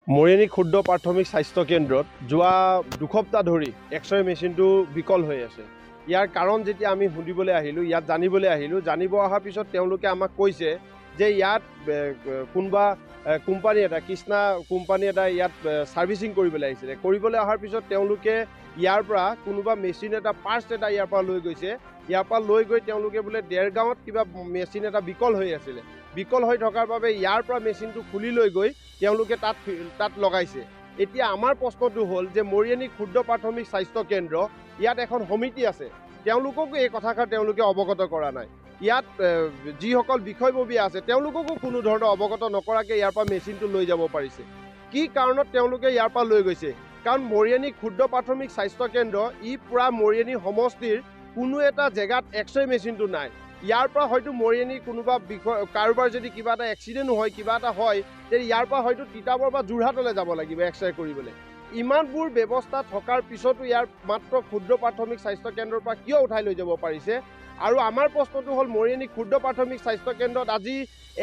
মৰিয়নী ক্ষুদ্ৰ প্ৰাথমিক স্বাস্থ্য কেন্দ্ৰত যোৱা দুসপ্তাহ ধৰি এক্সৰে মেচিনটো বিকল হৈ আছে। ইয়াৰ কাৰণ যেতিয়া আমি সুধিবলৈ আহিলোঁ, ইয়াত জানিবলৈ আহিলোঁ, জানিব অহাৰ পিছত তেওঁলোকে আমাক কৈছে যে ইয়াত কোনোবা কোম্পানী এটা কৃষ্ণা কোম্পানী এটা ইয়াত ছাৰ্ভিচিং কৰিবলৈ আহিছিলে। কৰিবলৈ অহাৰ পিছত তেওঁলোকে ইয়াৰ পৰা কোনোবা মেচিন এটা পাৰ্টছ এটা ইয়াৰ পৰা লৈ গৈছে। ইয়াৰ পৰা লৈ গৈ তেওঁলোকে বোলে দেৰগাঁৱত কিবা মেচিন এটা বিকল হৈ আছিলে। বিকল হৈ থকাৰ বাবে ইয়াৰ পৰা মেচিনটো খুলি লৈ গৈ তেওঁলোকে তাত লগাইছে। এতিয়া আমাৰ প্ৰশ্নটো হ'ল যে মৰিয়নী ক্ষুদ্ৰ প্ৰাথমিক স্বাস্থ্য কেন্দ্ৰ, ইয়াত এখন সমিতি আছে, তেওঁলোককো এই কথাষাৰ তেওঁলোকে অৱগত কৰা নাই। ইয়াত যিসকল বিষয়ববীয়া আছে তেওঁলোককো কোনো ধৰণৰ অৱগত নকৰাকৈ ইয়াৰ পৰা মেচিনটো লৈ যাব পাৰিছে। কি কাৰণত তেওঁলোকে ইয়াৰ পৰা লৈ গৈছে? কাৰণ মৰিয়নী ক্ষুদ্ৰ প্ৰাথমিক স্বাস্থ্য কেন্দ্ৰ পুৰা মৰিয়নী সমষ্টিৰ কোনো এটা জেগাত এক্সৰে মেচিনটো নাই। ইয়াৰ পৰা হয়তো মৰিয়নী কোনোবা কাৰোবাৰ যদি কিবা এটা এক্সিডেণ্ট হয়, কিবা এটা হয়, তেতিয়া ইয়াৰ পৰা হয়তো তিতাবৰ বা যোৰহাটলৈ যাব লাগিব এক্সৰে কৰিবলৈ। ইমানবোৰ ব্যৱস্থা থকাৰ পিছতো ইয়াৰ মাত্ৰ ক্ষুদ্ৰ প্ৰাথমিক স্বাস্থ্য কেন্দ্ৰৰ পৰা কিয় উঠাই লৈ যাব পাৰিছে? আৰু আমাৰ প্ৰশ্নটো হ'ল মৰিয়নী ক্ষুদ্ৰ প্ৰাথমিক স্বাস্থ্য কেন্দ্ৰত আজি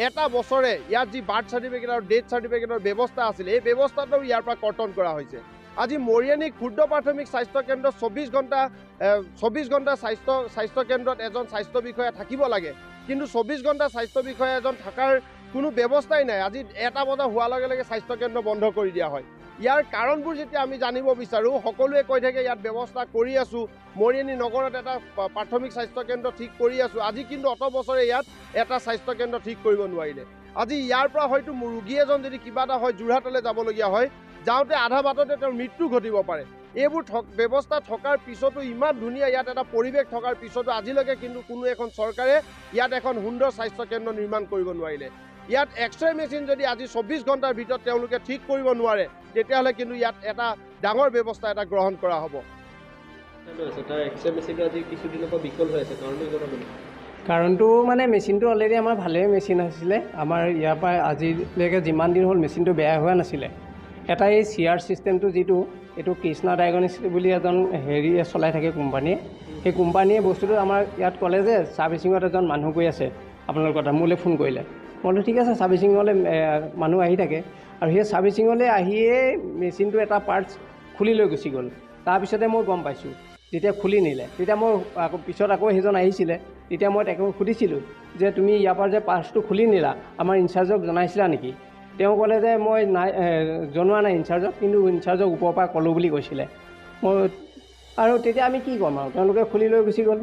এটা বছৰে ইয়াত যি বাৰ্থ চাৰ্টিফিকেট আৰু ডেথ চাৰ্টিফিকেটৰ ব্যৱস্থা আছিলে, এই ব্যৱস্থাটো ইয়াৰ পৰা কৰ্তন কৰা হৈছে। আজি মৰিয়নী ক্ষুদ্ৰ প্ৰাথমিক স্বাস্থ্য কেন্দ্ৰত 24 ঘণ্টা স্বাস্থ্য কেন্দ্ৰত এজন স্বাস্থ্য বিষয়া থাকিব লাগে, কিন্তু 24 ঘণ্টা স্বাস্থ্য বিষয়া এজন থকাৰ কোনো ব্যৱস্থাই নাই। আজি 1টা বজা হোৱাৰ লগে লগে স্বাস্থ্য কেন্দ্ৰ বন্ধ কৰি দিয়া হয়। ইয়াৰ কাৰণবোৰ যেতিয়া আমি জানিব বিচাৰোঁ, সকলোৱে কৈ থাকে ইয়াত ব্যৱস্থা কৰি আছোঁ, মৰিয়নী নগৰত এটা প্ৰাথমিক স্বাস্থ্য কেন্দ্ৰ ঠিক কৰি আছোঁ। আজি কিন্তু অত বছৰে ইয়াত এটা স্বাস্থ্য কেন্দ্ৰ ঠিক কৰিব নোৱাৰিলে। আজি ইয়াৰ পৰা হয়তো ৰোগী এজন যদি কিবা এটা হয় যোৰহাটলৈ যাবলগীয়া হয়, যাওঁতে আধা বাটতে তেওঁৰ মৃত্যু ঘটিব পাৰে। এইবোৰ ব্যৱস্থা থকাৰ পিছতো, ইমান ধুনীয়া ইয়াত এটা পৰিৱেশ থকাৰ পিছতো আজিলৈকে কিন্তু কোনো এখন চৰকাৰে ইয়াত এখন সুন্দৰ স্বাস্থ্য কেন্দ্ৰ নিৰ্মাণ কৰিব নোৱাৰিলে। ইয়াত এক্সৰে মেচিন যদি আজি 24 ঘণ্টাৰ ভিতৰত তেওঁলোকে ঠিক কৰিব নোৱাৰে, তেতিয়াহ'লে কিন্তু ইয়াত এটা ডাঙৰ ব্যৱস্থা এটা গ্ৰহণ কৰা হ'ব। কাৰণটো মানে মেচিনটো অলৰেডি আমাৰ ভালেই মেচিন আছিলে। আমাৰ ইয়াৰ পৰা আজিলৈকে যিমান দিন হ'ল মেচিনটো বেয়া হোৱা নাছিলে। এটা এই চিয়াৰ চিষ্টেমটো যিটো, এইটো কৃষ্ণা ডায়েগনষ্টিক বুলি এজন হেৰিয়ে চলাই থাকে কোম্পানীয়ে। সেই কোম্পানীয়ে বস্তুটো আমাৰ ইয়াত ক'লে যে ছাৰ্ভিচিঙত এজন মানুহ গৈ আছে আপোনালোকৰ কথা, মোলৈ ফোন কৰিলে। মই বোলো ঠিক আছে, ছাৰ্ভিচিঙলৈ মানুহ আহি থাকে। আৰু সেই ছাৰ্ভিচিঙলৈ আহিয়েই মেচিনটো এটা পাৰ্টছ খুলি লৈ গুচি গ'ল। তাৰপিছতে মই গম পাইছোঁ, যেতিয়া খুলি নিলে, তেতিয়া মই পিছত আকৌ সেইজন আহিছিলে, তেতিয়া মই তেখেতক সুধিছিলোঁ যে তুমি ইয়াৰ পৰা যে পাৰ্টছটো খুলি নিলা, আমাৰ ইনচাৰ্জক জনাইছিলা নেকি? তেওঁ ক'লে যে মই নাই, জনোৱা নাই ইনচাৰ্জক, কিন্তু ইনচাৰ্জক ওপৰৰ পৰা ক'লোঁ বুলি কৈছিলে। মই আৰু তেতিয়া আমি কি ক'ম আৰু, তেওঁলোকে খুলি লৈ গুচি গ'ল।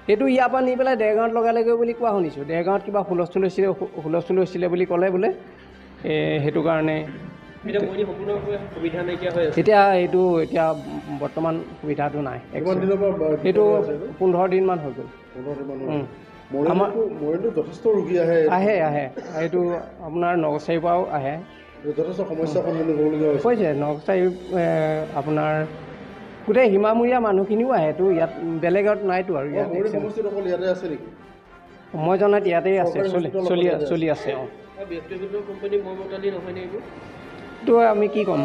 সেইটো ইয়াৰ পৰা নি পেলাই দেৰগাঁৱত লগালেগৈ বুলি কোৱা শুনিছোঁ। দেৰগাঁৱত কিবা হুলস্থুল হৈছিলে বুলি ক'লে বোলে। সেইটো কাৰণে এতিয়া বৰ্তমান সুবিধাটো নাই। সেইটো 15 দিনমান হৈ গ'ল। যথেষ্ট ৰোগী আহে। এইটো আপোনাৰ নগচাৰীৰ পৰাও আহে। যথেষ্ট সমস্যাৰ সন্মুখীন হ'বলগীয়া হৈছে। নগচাৰী আপোনাৰ গোটেই সীমামূৰীয়া মানুহখিনিও আহেতো, ইয়াত বেলেগত নাইতো। আৰু ইয়াত ইয়াতে আছে নেকি? মই জনাত ইয়াতেই আছে, চলি আছে। এইটো আমি কি ক'ম?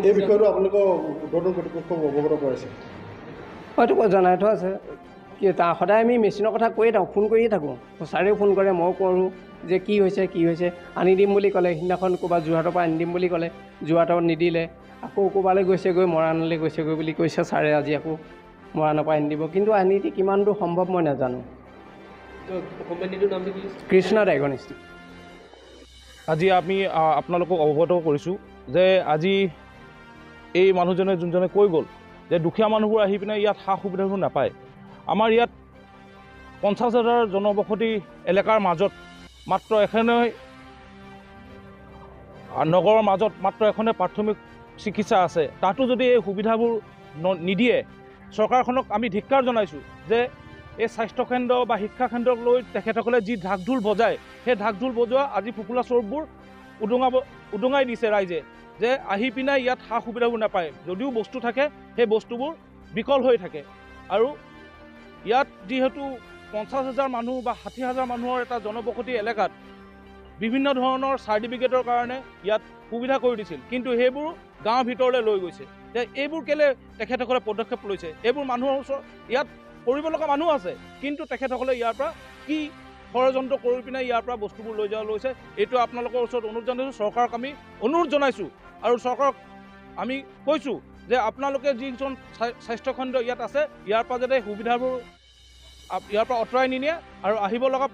এই বিষয়টো আপোনালোকৰ উদ্বোধন কৰ্তৃপক্ষক অৱগত কৰাইছে? হয়তো জনাই থোৱা আছে। সদায় আমি মেচিনৰ কথা কৈয়ে থাকোঁ, ফোন কৰিয়ে থাকোঁ। ছাৰেও ফোন কৰে, ময়ো কৰোঁ যে কি হৈছে আনি দিম বুলি ক'লে। সিদিনাখন ক'ৰবাত যোৰহাটৰ পৰা আনি দিম বুলি ক'লে, যোৰহাটত নিদিলে। আকৌ ক'ৰবালৈ গৈছেগৈ, মৰাণলৈ গৈছেগৈ বুলি কৈছে ছাৰে। আজি আকৌ মৰাণৰ পৰা আনি দিব, কিন্তু আনি দি কিমান দূৰ সম্ভৱ মই নাজানো। কৃষ্ণা ডায়েগনষ্টিক। আজি আমি আপোনালোকক অৱগত কৰিছোঁ যে আজি এই মানুহজনে যোনজনে কৈ গ'ল যে দুখীয়া মানুহবোৰ আহি পিনে ইয়াত সা সুবিধাবোৰ নাপায়। আমাৰ ইয়াত 50,000 জনবসতি এলেকাৰ মাজত মাত্ৰ এখনেই, নগৰৰ মাজত মাত্ৰ এখনে প্ৰাথমিক চিকিৎসা আছে। তাতো যদি এই সুবিধাবোৰ নিদিয়ে, চৰকাৰখনক আমি ধিক্কাৰ জনাইছোঁ যে এই স্বাস্থ্যকেন্দ্ৰ বা শিক্ষাকেন্দ্ৰক লৈ তেখেতসকলে যি ঢাক ঢোল বজায়, সেই ঢাক ঢোল বজোৱা আজি ফুপুলা চৰবোৰ উদঙাই দিছে ৰাইজে, যে আহি পিনে ইয়াত সা সুবিধাবোৰ নাপায়। যদিও বস্তু থাকে, সেই বস্তুবোৰ বিকল হৈ থাকে। আৰু ইয়াত যিহেতু 50,000 মানুহ বা 60,000 মানুহৰ এটা জনবসতি এলেকাত বিভিন্ন ধৰণৰ চাৰ্টিফিকেটৰ কাৰণে ইয়াত সুবিধা কৰি দিছিল, কিন্তু সেইবোৰ গাঁৱৰ ভিতৰলৈ লৈ গৈছে। যে এইবোৰ কেলৈ তেখেতসকলে পদক্ষেপ লৈছে? এইবোৰ মানুহৰ ওচৰত ইয়াত কৰিব লগা মানুহ আছে, কিন্তু তেখেতসকলে ইয়াৰ পৰা কি ষড়যন্ত্ৰ কৰি পিনে ইয়াৰ পৰা বস্তুবোৰ লৈ যোৱা লৈছে। এইটো আপোনালোকৰ ওচৰত অনুৰোধ জনাইছোঁ, চৰকাৰক আমি অনুৰোধ জনাইছোঁ আৰু চৰকাৰক আমি কৈছোঁ যে আপোনালোকে যিজন স্বাস্থ্যখণ্ড ইয়াত আছে ইয়াৰ পৰা যাতে সুবিধাবোৰ ইয়াৰ পৰা আঁতৰাই নিনিয়ে আৰু আহিব লগা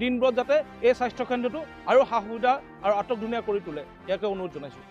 দিনবোৰত যাতে এই স্বাস্থ্যকেন্দ্ৰটো আৰু সা সুবিধা আৰু আটক ধুনীয়া কৰি তোলে, ইয়াকে অনুৰোধ জনাইছোঁ।